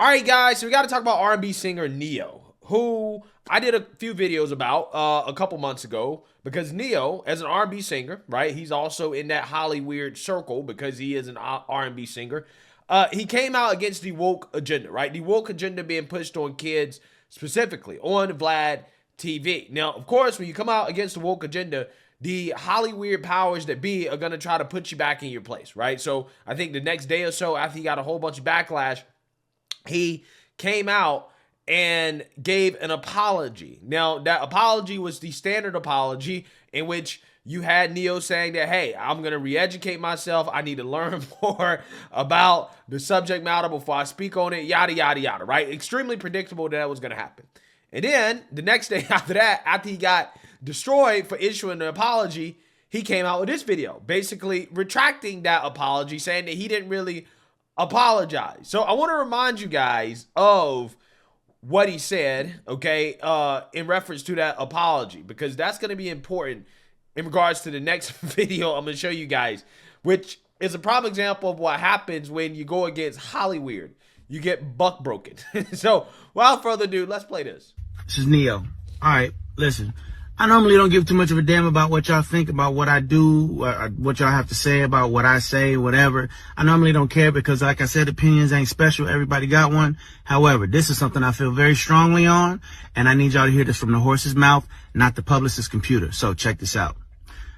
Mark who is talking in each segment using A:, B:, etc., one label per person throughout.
A: All right, guys, so we got to talk about R&B singer Neyo, who I did a few videos about a couple months ago because Neyo, as an R&B singer, right, he's also in that Hollywood circle because he is an R&B singer. He came out against the woke agenda, right? The woke agenda being pushed on kids specifically on Vlad TV. Now, of course, when you come out against the woke agenda, the Hollywood powers that be are going to try to put you back in your place, right? So I think the next day or so after he got a whole bunch of backlash, he came out and gave an apology. Now, that apology was the standard apology in which you had Neyo saying that, hey, I'm going to re-educate myself. I need to learn more about the subject matter before I speak on it, yada, yada, yada, right? Extremely predictable that was going to happen. And then the next day after that, after he got destroyed for issuing an apology, he came out with this video, basically retracting that apology, saying that he didn't really apologize. So I want to remind you guys of what he said, okay, in reference to that apology, because that's going to be important in regards to the next video I'm going to show you guys, which is a prime example of what happens when you go against Hollywood. You get buck broken. So without further ado, let's play this.
B: This is Neyo. All right, listen. I normally don't give too much of a damn about what y'all think about what I do, what y'all have to say about what I say, whatever. I normally don't care because, like I said, opinions ain't special. Everybody got one. However, this is something I feel very strongly on, and I need y'all to hear this from the horse's mouth, not the publicist's computer. So check this out.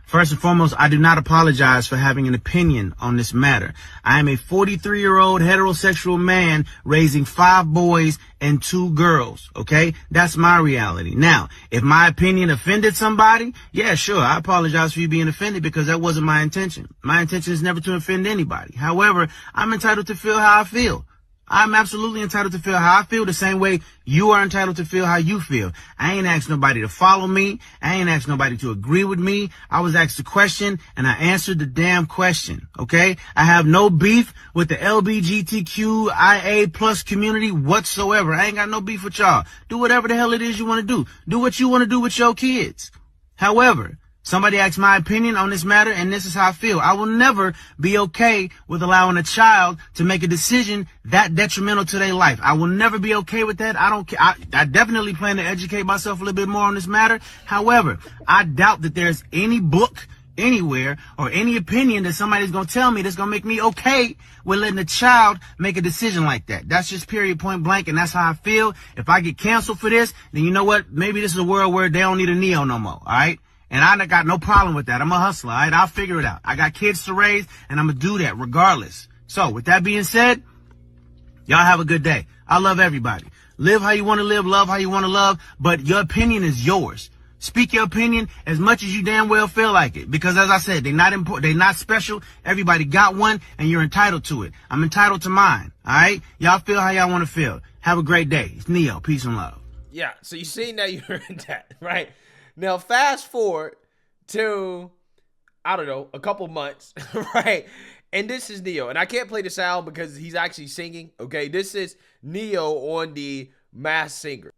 B: First and foremost, I do not apologize for having an opinion on this matter. I am a 43-year-old heterosexual man raising 5 boys and 2 girls, okay? That's my reality. Now, if my opinion offended somebody, yeah, sure, I apologize for you being offended because that wasn't my intention. My intention is never to offend anybody. However, I'm entitled to feel how I feel. I'm absolutely entitled to feel how I feel the same way you are entitled to feel how you feel. I ain't asked nobody to follow me. I ain't asked nobody to agree with me. I was asked a question and I answered the damn question, okay? I have no beef with the LGBTQIA plus community whatsoever. I ain't got no beef with y'all. Do whatever the hell it is you want to do. Do what you want to do with your kids. However, somebody asked my opinion on this matter, and this is how I feel. I will never be okay with allowing a child to make a decision that detrimental to their life. I will never be okay with that. I don't care. I definitely plan to educate myself a little bit more on this matter. However, I doubt that there's any book anywhere or any opinion that somebody's going to tell me that's going to make me okay with letting a child make a decision like that. That's just period, point blank, and that's how I feel. If I get canceled for this, then you know what? Maybe this is a world where they don't need a Neyo no more, all right? And I got no problem with that. I'm a hustler, all right? I'll figure it out. I got kids to raise, and I'm going to do that regardless. So, with that being said, y'all have a good day. I love everybody. Live how you want to live, love how you want to love, but your opinion is yours. Speak your opinion as much as you damn well feel like it. Because, as I said, they're not important. They're not special. Everybody got one, and you're entitled to it. I'm entitled to mine, all right? Y'all feel how y'all want to feel. Have a great day. It's Neyo. Peace and love.
A: Yeah, so you see now you heard that, right? Now, fast forward to, I don't know, a couple months, right? And this is Neyo. And I can't play the sound because he's actually singing, okay? This is Neyo on the Masked Singer.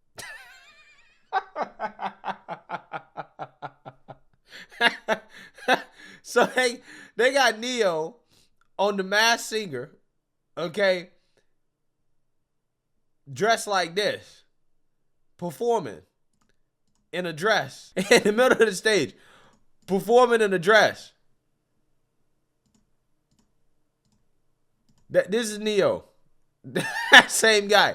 A: So they got Neyo on the Masked Singer, okay? Dressed like this, performing in a dress in the middle of the stage, performing in a dress. This is Neyo, that same guy.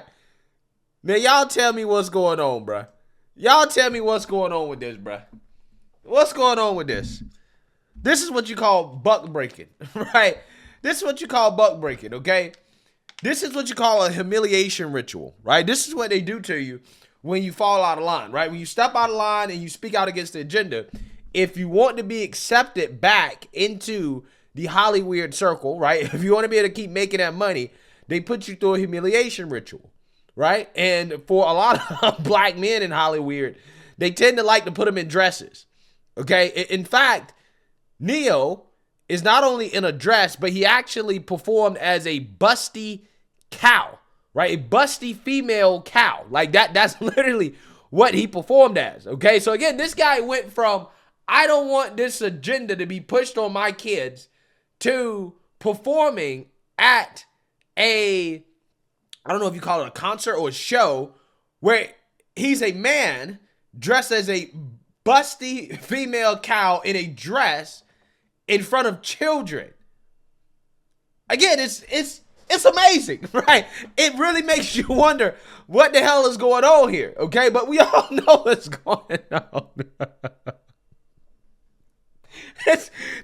A: Now y'all tell me what's going on, bruh. Y'all tell me what's going on with this, bruh. What's going on with this? This is what you call buck breaking, right? This is what you call buck breaking, okay? This is what you call a humiliation ritual, right? This is what they do to you when you fall out of line, right? When you step out of line and you speak out against the agenda, if you want to be accepted back into the Hollywood circle, right? If you want to be able to keep making that money, they put you through a humiliation ritual, right? And for a lot of black men in Hollywood, they tend to like to put them in dresses, okay? In fact, Neyo is not only in a dress, but he actually performed as a busty cow, right? A busty female cow. Like that's literally what he performed as, okay? So again, this guy went from, I don't want this agenda to be pushed on my kids, to performing at a I don't know if you call it a concert or a show, where he's a man dressed as a busty female cow in a dress in front of children. Again, it's amazing, right? It really makes you wonder what the hell is going on here, okay? But we all know what's going on.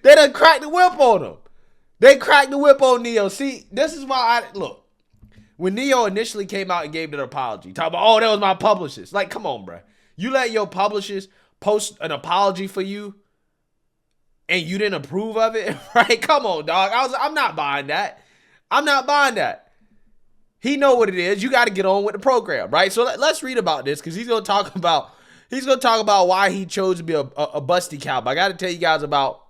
A: They done cracked the whip on him. They cracked the whip on Neyo. See, this is why look. When Neyo initially came out and gave an apology, talking about, oh, that was my publicist. Like, come on, bro. You let your publicist post an apology for you and you didn't approve of it, right? Come on, dog. I'm not buying that. I'm not buying that. He know what it is. You got to get on with the program, right? So let's read about this, because he's gonna talk about why he chose to be a busty cow. But I got to tell you guys about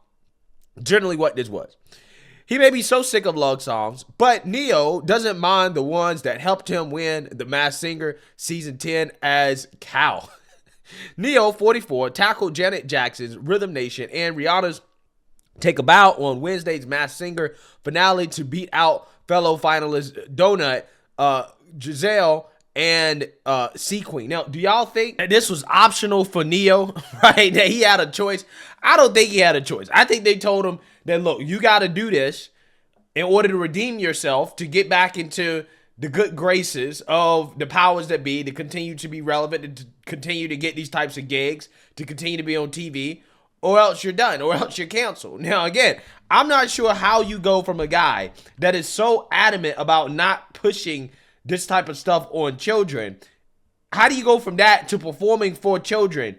A: generally what this was. He may be so sick of love songs, but Neyo doesn't mind the ones that helped him win The Masked Singer Season 10 as Cow. Neyo, 44, tackled Janet Jackson's Rhythm Nation and Rihanna's Take a Bow on Wednesday's Masked Singer finale to beat out fellow finalists Donut, Giselle, and C-Queen. Now, do y'all think that this was optional for Neyo, right? That he had a choice? I don't think he had a choice. I think they told him that, look, you got to do this in order to redeem yourself, to get back into the good graces of the powers that be, to continue to be relevant, and to continue to get these types of gigs, to continue to be on TV, or else you're done, or else you're canceled. Now, again, I'm not sure how you go from a guy that is so adamant about not pushing this type of stuff on children. How do you go from that to performing for children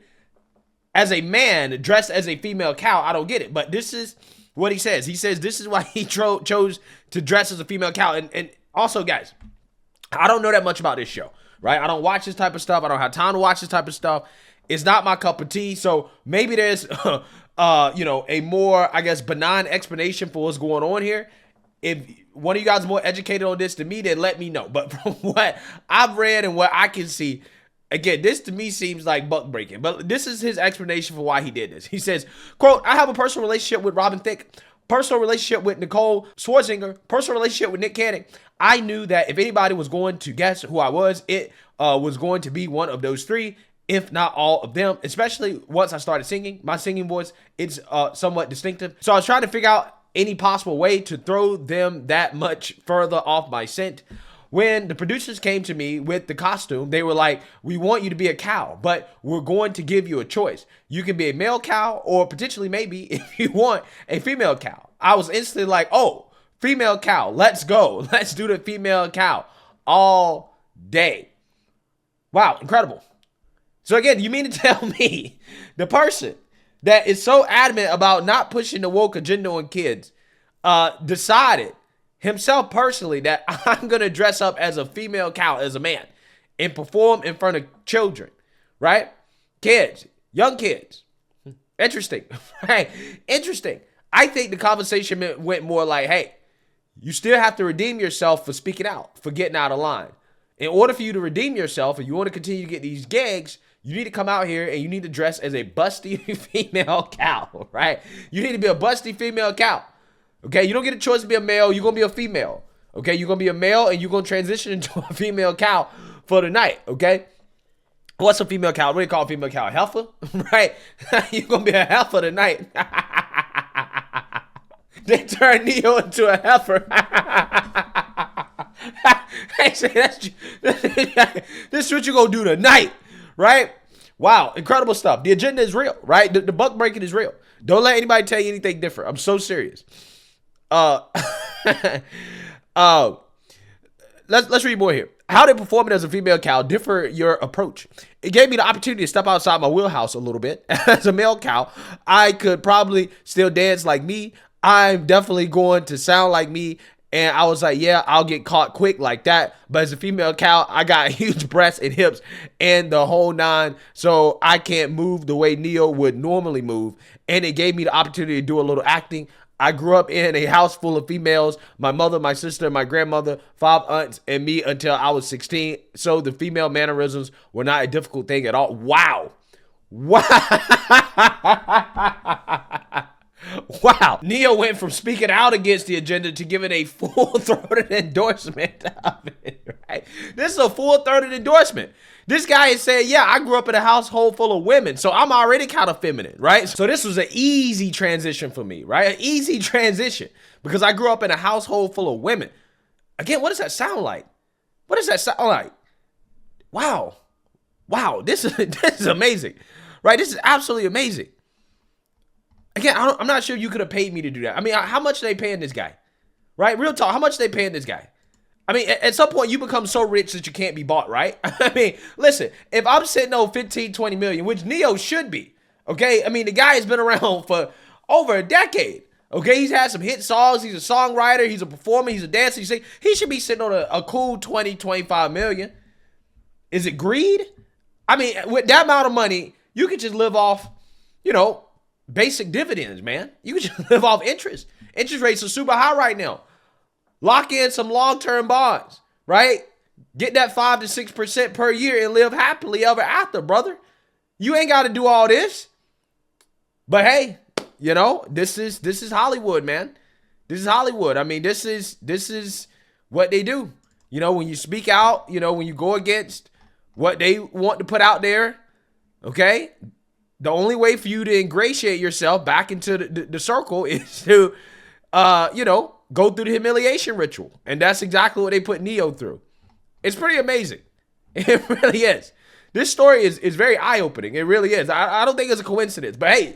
A: as a man dressed as a female cow? I don't get it. But this is what he says. He says this is why he chose to dress as a female cow. And also, guys, I don't know that much about this show, right? I don't watch this type of stuff. I don't have time to watch this type of stuff. It's not my cup of tea. So maybe there's, a more, I guess, benign explanation for what's going on here. If one of you guys is more educated on this than me, then let me know. But from what I've read and what I can see, again, this to me seems like buck breaking. But this is his explanation for why he did this. He says, quote, I have a personal relationship with Robin Thicke, personal relationship with Nicole Scherzinger, personal relationship with Nick Cannon. I knew that if anybody was going to guess who I was, it was going to be one of those three, if not all of them, especially once I started singing. My singing voice, it's somewhat distinctive. So I was trying to figure out any possible way to throw them that much further off my scent. When the producers came to me with the costume, they were like, we want you to be a cow, but we're going to give you a choice. You can be a male cow, or potentially maybe, if you want, a female cow. I was instantly like, oh, female cow, let's go. Let's do the female cow all day. Wow, incredible. So again, you mean to tell me the person that is so adamant about not pushing the woke agenda on kids decided himself personally that I'm going to dress up as a female cow, as a man, and perform in front of children, right? Kids, young kids. Interesting, right? Interesting. I think the conversation went more like, hey, you still have to redeem yourself for speaking out, for getting out of line. In order for you to redeem yourself and you want to continue to get these gigs, you need to come out here and you need to dress as a busty female cow, right? You need to be a busty female cow. Okay, you don't get a choice to be a male. You're going to be a female. Okay, you're going to be a male and you're going to transition into a female cow for the night. Okay, what's a female cow? What do you call a female cow? A heifer, right? You're going to be a heifer tonight. They turn Neyo into a heifer. Hey, say this is what you're going to do tonight, right? Wow, incredible stuff. The agenda is real, right? The buck breaking is real. Don't let anybody tell you anything different. I'm so serious. Let's read more here. How did performing as a female cow differ your approach? It gave me the opportunity to step outside my wheelhouse a little bit. As a male cow, I could probably still dance like me. I'm definitely going to sound like me. And I was like, yeah, I'll get caught quick like that. But as a female cow, I got huge breasts and hips and the whole nine. So I can't move the way Neyo would normally move. And it gave me the opportunity to do a little acting. I grew up in a house full of females. My mother, my sister, my grandmother, 5 aunts, and me until I was 16. So the female mannerisms were not a difficult thing at all. Wow. Wow. Wow. Neyo went from speaking out against the agenda to giving a full-throated endorsement of it. Right? This is a full third endorsement. This guy is saying, yeah, I grew up in a household full of women, so I'm already kind of feminine, right? So this was an easy transition for me, right? An easy transition because I grew up in a household full of women. Again, what does that sound like? What does that sound like? Wow. Wow, this is amazing, right? This is absolutely amazing. Again, I'm not sure you could have paid me to do that. I mean, how much are they paying this guy? Right? Real talk, how much are they paying this guy? I mean, at some point, you become so rich that you can't be bought, right? I mean, listen, if I'm sitting on 15, 20 million, which Neyo should be, okay? I mean, the guy has been around for over a decade, okay? He's had some hit songs. He's a songwriter. He's a performer. He's a dancer. He should be sitting on a cool 20, 25 million. Is it greed? I mean, with that amount of money, you could just live off, basic dividends, man. You could just live off interest. Interest rates are super high right now. Lock in some long-term bonds, right? Get that 5 to 6% per year and live happily ever after, brother. You ain't got to do all this. But hey, this is Hollywood, man. This is Hollywood. I mean, this is what they do. When you speak out, when you go against what they want to put out there, okay? The only way for you to ingratiate yourself back into the circle is to, go through the humiliation ritual. And that's exactly what they put Neyo through. It's pretty amazing. It really is. This story is very eye-opening. It really is. I don't think it's a coincidence. But hey,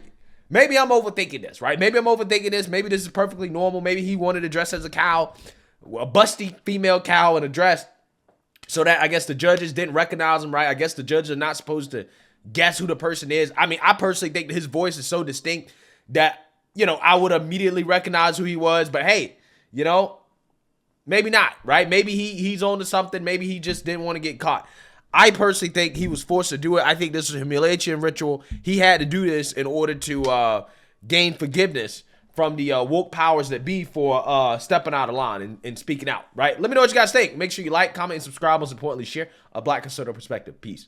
A: maybe I'm overthinking this, right? Maybe I'm overthinking this. Maybe this is perfectly normal. Maybe he wanted to dress as a cow, a busty female cow in a dress, so that I guess the judges didn't recognize him, right? I guess the judges are not supposed to guess who the person is. I mean, I personally think that his voice is so distinct that, I would immediately recognize who he was. But hey, maybe not, right? Maybe he's on to something. Maybe he just didn't want to get caught. I personally think he was forced to do it. I think this is a humiliation ritual. He had to do this in order to gain forgiveness from the woke powers that be for stepping out of line and speaking out, right? Let me know what you guys think. Make sure you like, comment, and subscribe. Most importantly, share a Black conservative perspective. Peace.